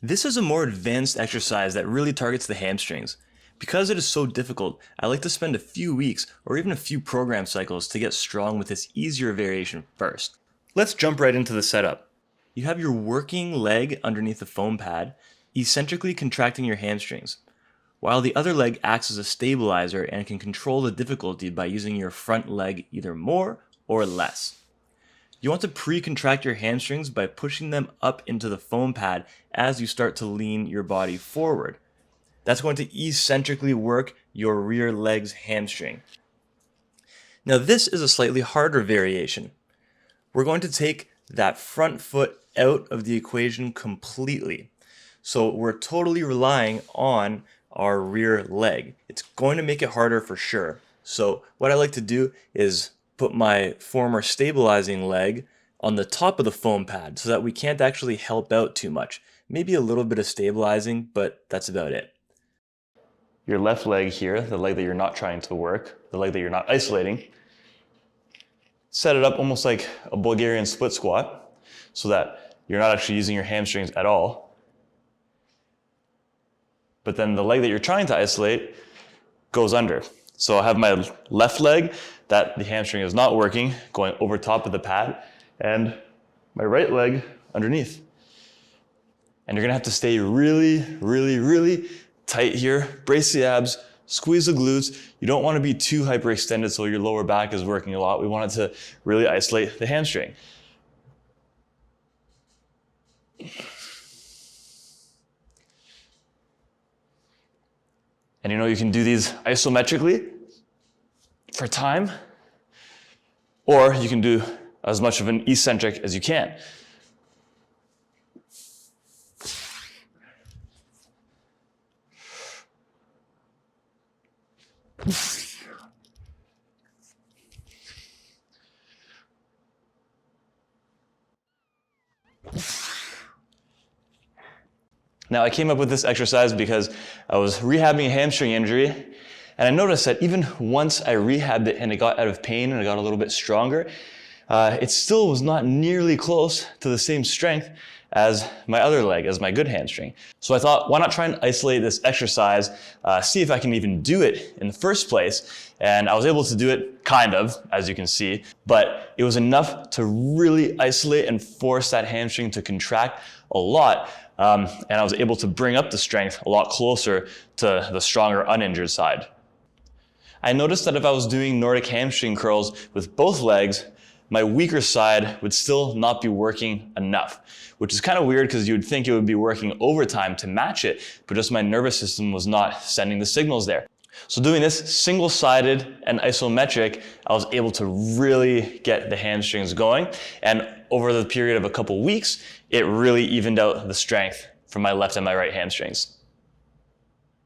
This is a more advanced exercise that really targets the hamstrings. Because it is so difficult, I like to spend a few weeks or even a few program cycles to get strong with this easier variation first. Let's jump right into the setup. You have your working leg underneath the foam pad, eccentrically contracting your hamstrings, while the other leg acts as a stabilizer and can control the difficulty by using your front leg either more or less. You want to pre-contract your hamstrings by pushing them up into the foam pad as you start to lean your body forward. That's going to eccentrically work your rear leg's hamstring. Now this is a slightly harder variation. We're going to take that front foot out of the equation completely. So we're totally relying on our rear leg. It's going to make it harder for sure. So what I like to do is put my former stabilizing leg on the top of the foam pad so that we can't actually help out too much. Maybe a little bit of stabilizing, but that's about it. Your left leg here, the leg that you're not trying to work, the leg that you're not isolating, set it up almost like a Bulgarian split squat so that you're not actually using your hamstrings at all. But then the leg that you're trying to isolate goes under. So I have my left leg that the hamstring is not working, going over top of the pad, and my right leg underneath. And you're gonna have to stay really, really, really tight here. Brace the abs, squeeze the glutes. You don't wanna be too hyperextended so your lower back is working a lot. We want it to really isolate the hamstring. And you can do these isometrically for time, or you can do as much of an eccentric as you can. Now I came up with this exercise because I was rehabbing a hamstring injury, and I noticed that even once I rehabbed it and it got out of pain and it got a little bit stronger, it still was not nearly close to the same strength as my other leg, as my good hamstring. So I thought, why not try and isolate this exercise, see if I can even do it in the first place. And I was able to do it, kind of, as you can see, but it was enough to really isolate and force that hamstring to contract a lot. And I was able to bring up the strength a lot closer to the stronger uninjured side. I noticed that if I was doing Nordic hamstring curls with both legs, my weaker side would still not be working enough, which is kind of weird because you would think it would be working overtime to match it, but just my nervous system was not sending the signals there. So doing this single-sided and isometric, I was able to really get the hamstrings going. And over the period of a couple weeks, it really evened out the strength from my left and my right hamstrings.